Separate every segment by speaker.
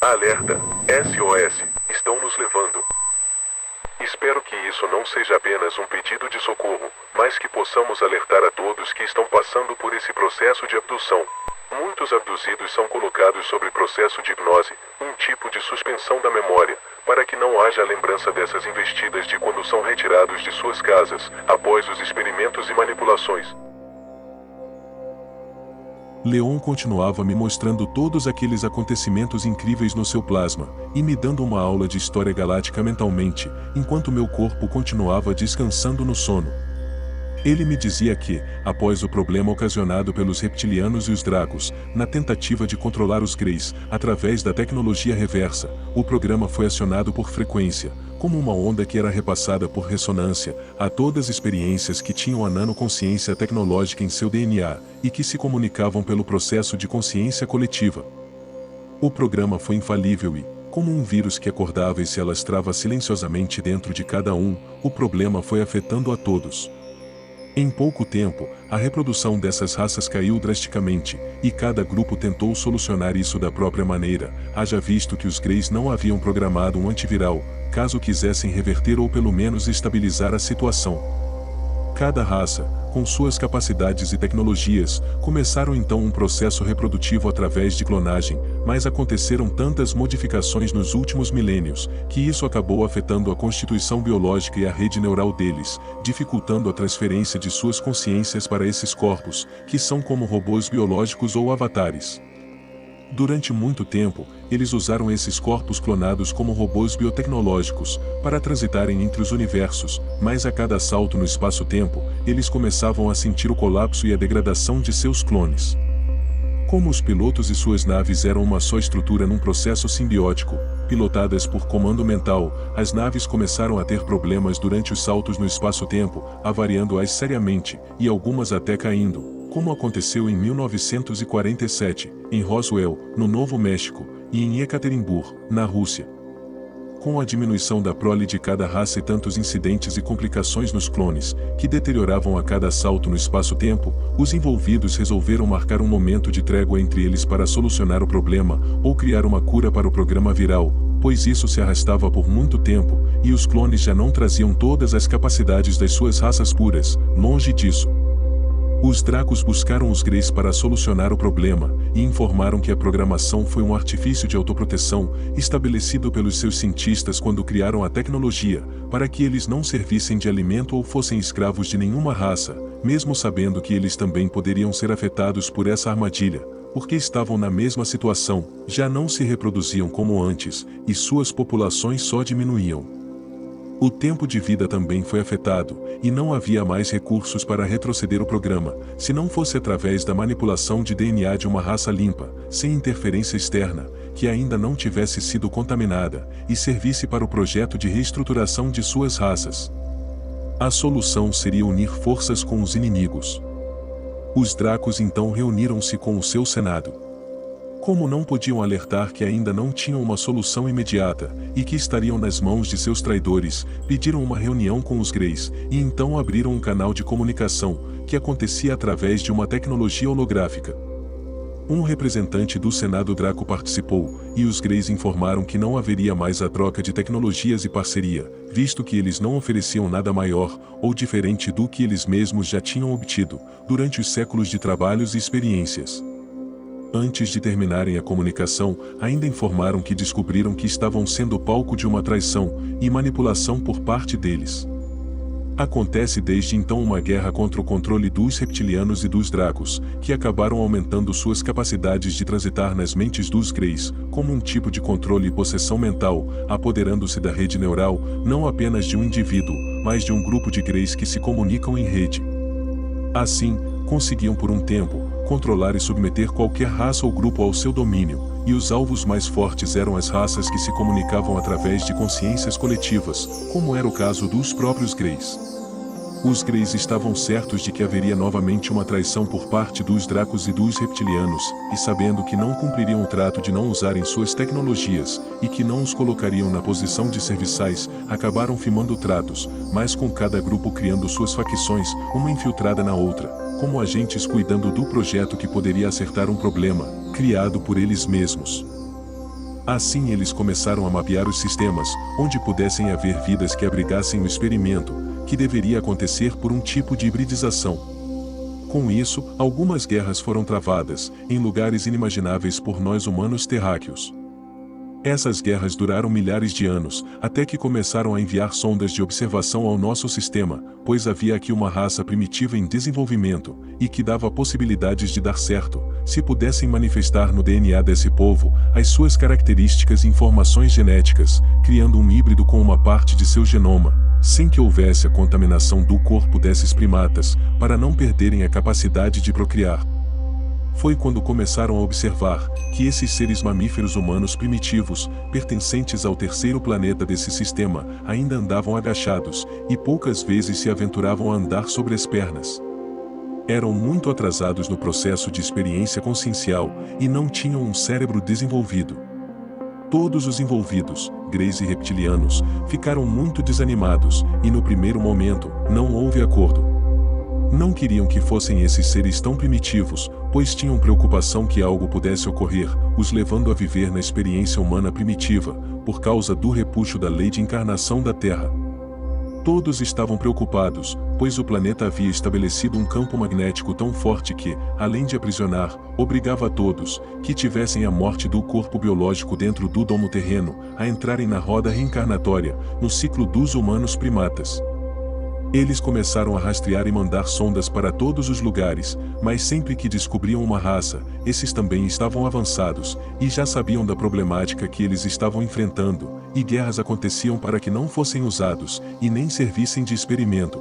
Speaker 1: Alerta, SOS, estão nos levando. Espero que isso não seja apenas um pedido de socorro, mas que possamos alertar a todos que estão passando por esse processo de abdução. Muitos abduzidos são colocados sobre processo de hipnose, um tipo de suspensão da memória, para que não haja lembrança dessas investidas de quando são retirados de suas casas, após os experimentos e manipulações.
Speaker 2: Leon continuava me mostrando todos aqueles acontecimentos incríveis no seu plasma, e me dando uma aula de história galáctica mentalmente, enquanto meu corpo continuava descansando no sono. Ele me dizia que, após o problema ocasionado pelos reptilianos e os Dracos, na tentativa de controlar os Greys, através da tecnologia reversa, o programa foi acionado por frequência, como uma onda que era repassada por ressonância, a todas as experiências que tinham a nanoconsciência tecnológica em seu DNA, e que se comunicavam pelo processo de consciência coletiva. O programa foi infalível e, como um vírus que acordava e se alastrava silenciosamente dentro de cada um, o problema foi afetando a todos. Em pouco tempo, a reprodução dessas raças caiu drasticamente, e cada grupo tentou solucionar isso da própria maneira, haja visto que os Greys não haviam programado um antiviral, caso quisessem reverter ou pelo menos estabilizar a situação. Cada raça, com suas capacidades e tecnologias, começaram então um processo reprodutivo através de clonagem, mas aconteceram tantas modificações nos últimos milênios, que isso acabou afetando a constituição biológica e a rede neural deles, dificultando a transferência de suas consciências para esses corpos, que são como robôs biológicos ou avatares. Durante muito tempo, eles usaram esses corpos clonados como robôs biotecnológicos, para transitarem entre os universos, mas a cada salto no espaço-tempo, eles começavam a sentir o colapso e a degradação de seus clones. Como os pilotos e suas naves eram uma só estrutura num processo simbiótico, pilotadas por comando mental, as naves começaram a ter problemas durante os saltos no espaço-tempo, avariando-as seriamente, e algumas até caindo, como aconteceu em 1947, em Roswell, no Novo México, e em Ekaterimburg, na Rússia. Com a diminuição da prole de cada raça e tantos incidentes e complicações nos clones, que deterioravam a cada salto no espaço-tempo, os envolvidos resolveram marcar um momento de trégua entre eles para solucionar o problema, ou criar uma cura para o programa viral, pois isso se arrastava por muito tempo, e os clones já não traziam todas as capacidades das suas raças puras, longe disso. Os Dracos buscaram os Greys para solucionar o problema, e informaram que a programação foi um artifício de autoproteção, estabelecido pelos seus cientistas quando criaram a tecnologia, para que eles não servissem de alimento ou fossem escravos de nenhuma raça, mesmo sabendo que eles também poderiam ser afetados por essa armadilha, porque estavam na mesma situação, já não se reproduziam como antes, e suas populações só diminuíam. O tempo de vida também foi afetado, e não havia mais recursos para retroceder o programa, se não fosse através da manipulação de DNA de uma raça limpa, sem interferência externa, que ainda não tivesse sido contaminada, e servisse para o projeto de reestruturação de suas raças. A solução seria unir forças com os inimigos. Os Dracos então reuniram-se com o seu Senado. Como não podiam alertar que ainda não tinham uma solução imediata, e que estariam nas mãos de seus traidores, pediram uma reunião com os Greys, e então abriram um canal de comunicação, que acontecia através de uma tecnologia holográfica. Um representante do Senado Draco participou, e os Greys informaram que não haveria mais a troca de tecnologias e parceria, visto que eles não ofereciam nada maior, ou diferente do que eles mesmos já tinham obtido, durante os séculos de trabalhos e experiências. Antes de terminarem a comunicação, ainda informaram que descobriram que estavam sendo palco de uma traição e manipulação por parte deles. Acontece desde então uma guerra contra o controle dos reptilianos e dos Dracos, que acabaram aumentando suas capacidades de transitar nas mentes dos Greys, como um tipo de controle e possessão mental, apoderando-se da rede neural, não apenas de um indivíduo, mas de um grupo de Greys que se comunicam em rede. Assim, conseguiam por um tempo, controlar e submeter qualquer raça ou grupo ao seu domínio, e os alvos mais fortes eram as raças que se comunicavam através de consciências coletivas, como era o caso dos próprios Greys. Os Greys estavam certos de que haveria novamente uma traição por parte dos Dracos e dos reptilianos, e sabendo que não cumpririam o trato de não usarem suas tecnologias, e que não os colocariam na posição de serviçais, acabaram firmando tratos, mas com cada grupo criando suas facções, uma infiltrada na outra, como agentes cuidando do projeto que poderia acertar um problema, criado por eles mesmos. Assim eles começaram a mapear os sistemas, onde pudessem haver vidas que abrigassem o experimento, que deveria acontecer por um tipo de hibridização. Com isso, algumas guerras foram travadas, em lugares inimagináveis por nós humanos terráqueos. Essas guerras duraram milhares de anos, até que começaram a enviar sondas de observação ao nosso sistema, pois havia aqui uma raça primitiva em desenvolvimento, e que dava possibilidades de dar certo, se pudessem manifestar no DNA desse povo as suas características e informações genéticas, criando um híbrido com uma parte de seu genoma, sem que houvesse a contaminação do corpo desses primatas, para não perderem a capacidade de procriar. Foi quando começaram a observar que esses seres mamíferos humanos primitivos, pertencentes ao terceiro planeta desse sistema, ainda andavam agachados, e poucas vezes se aventuravam a andar sobre as pernas. Eram muito atrasados no processo de experiência consciencial, e não tinham um cérebro desenvolvido. Todos os envolvidos, greys e reptilianos, ficaram muito desanimados, e no primeiro momento, não houve acordo. Não queriam que fossem esses seres tão primitivos, pois tinham preocupação que algo pudesse ocorrer, os levando a viver na experiência humana primitiva, por causa do repuxo da lei de encarnação da Terra. Todos estavam preocupados, pois o planeta havia estabelecido um campo magnético tão forte que, além de aprisionar, obrigava a todos, que tivessem a morte do corpo biológico dentro do domo terreno, a entrarem na roda reencarnatória, no ciclo dos humanos primatas. Eles começaram a rastrear e mandar sondas para todos os lugares, mas sempre que descobriam uma raça, esses também estavam avançados, e já sabiam da problemática que eles estavam enfrentando, e guerras aconteciam para que não fossem usados, e nem servissem de experimento.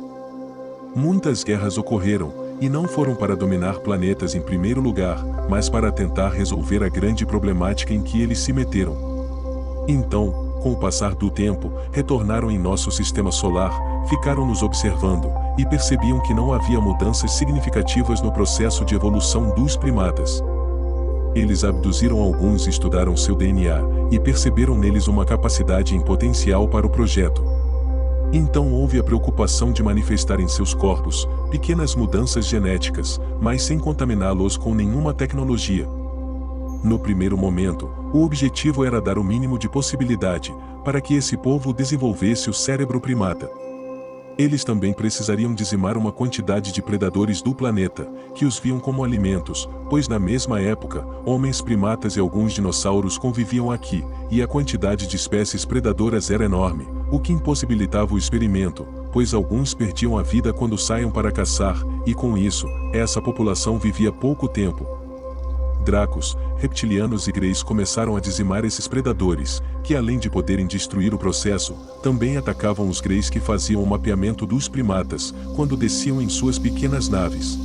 Speaker 2: Muitas guerras ocorreram, e não foram para dominar planetas em primeiro lugar, mas para tentar resolver a grande problemática em que eles se meteram. Então, com o passar do tempo, retornaram em nosso sistema solar, ficaram nos observando, e percebiam que não havia mudanças significativas no processo de evolução dos primatas. Eles abduziram alguns e estudaram seu DNA, e perceberam neles uma capacidade em potencial para o projeto. Então houve a preocupação de manifestar em seus corpos pequenas mudanças genéticas, mas sem contaminá-los com nenhuma tecnologia. No primeiro momento, o objetivo era dar o mínimo de possibilidade, para que esse povo desenvolvesse o cérebro primata. Eles também precisariam dizimar uma quantidade de predadores do planeta, que os viam como alimentos, pois na mesma época, homens primatas e alguns dinossauros conviviam aqui, e a quantidade de espécies predadoras era enorme, o que impossibilitava o experimento, pois alguns perdiam a vida quando saiam para caçar, e com isso, essa população vivia pouco tempo. Dracos, reptilianos e greys começaram a dizimar esses predadores, que além de poderem destruir o processo, também atacavam os greys que faziam o mapeamento dos primatas, quando desciam em suas pequenas naves.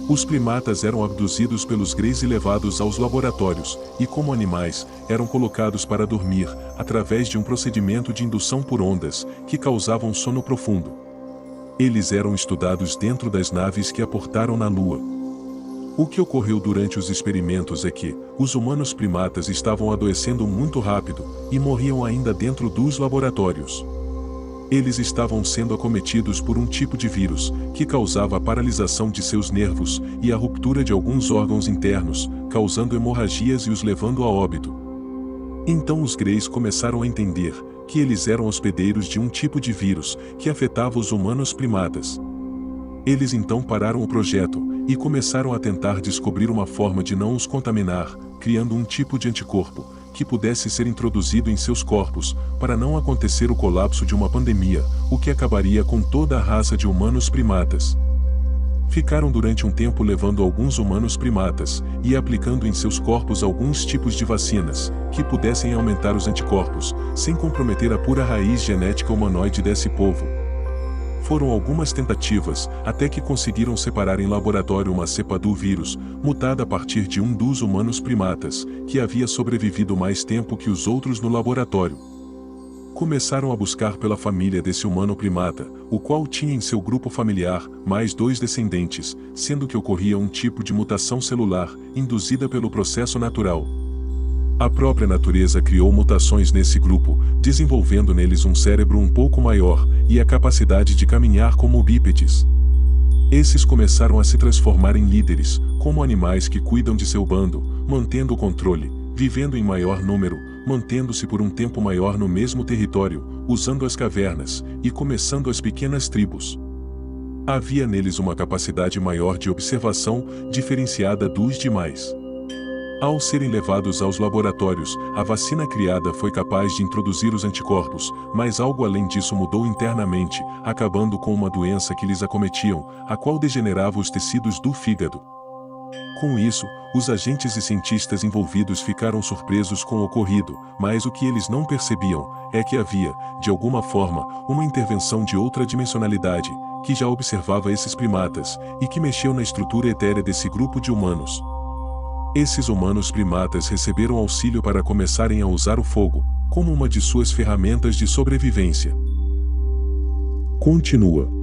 Speaker 2: Os primatas eram abduzidos pelos greys e levados aos laboratórios, e como animais, eram colocados para dormir, através de um procedimento de indução por ondas, que causavam sono profundo. Eles eram estudados dentro das naves que aportaram na Lua. O que ocorreu durante os experimentos é que, os humanos primatas estavam adoecendo muito rápido, e morriam ainda dentro dos laboratórios. Eles estavam sendo acometidos por um tipo de vírus, que causava a paralisação de seus nervos, e a ruptura de alguns órgãos internos, causando hemorragias e os levando a óbito. Então os greys começaram a entender, que eles eram hospedeiros de um tipo de vírus, que afetava os humanos primatas. Eles então pararam o projeto, e começaram a tentar descobrir uma forma de não os contaminar, criando um tipo de anticorpo, que pudesse ser introduzido em seus corpos, para não acontecer o colapso de uma pandemia, o que acabaria com toda a raça de humanos primatas. Ficaram durante um tempo levando alguns humanos primatas, e aplicando em seus corpos alguns tipos de vacinas, que pudessem aumentar os anticorpos, sem comprometer a pura raiz genética humanoide desse povo. Foram algumas tentativas, até que conseguiram separar em laboratório uma cepa do vírus, mutada a partir de um dos humanos primatas, que havia sobrevivido mais tempo que os outros no laboratório. Começaram a buscar pela família desse humano primata, o qual tinha em seu grupo familiar mais 2 descendentes, sendo que ocorria um tipo de mutação celular, induzida pelo processo natural. A própria natureza criou mutações nesse grupo, desenvolvendo neles um cérebro um pouco maior, e a capacidade de caminhar como bípedes. Esses começaram a se transformar em líderes, como animais que cuidam de seu bando, mantendo o controle, vivendo em maior número, mantendo-se por um tempo maior no mesmo território, usando as cavernas, e começando as pequenas tribos. Havia neles uma capacidade maior de observação, diferenciada dos demais. Ao serem levados aos laboratórios, a vacina criada foi capaz de introduzir os anticorpos, mas algo além disso mudou internamente, acabando com uma doença que lhes acometiam, a qual degenerava os tecidos do fígado. Com isso, os agentes e cientistas envolvidos ficaram surpresos com o ocorrido, mas o que eles não percebiam é que havia, de alguma forma, uma intervenção de outra dimensionalidade, que já observava esses primatas, e que mexeu na estrutura etérea desse grupo de humanos. Esses humanos primatas receberam auxílio para começarem a usar o fogo, como uma de suas ferramentas de sobrevivência. Continua.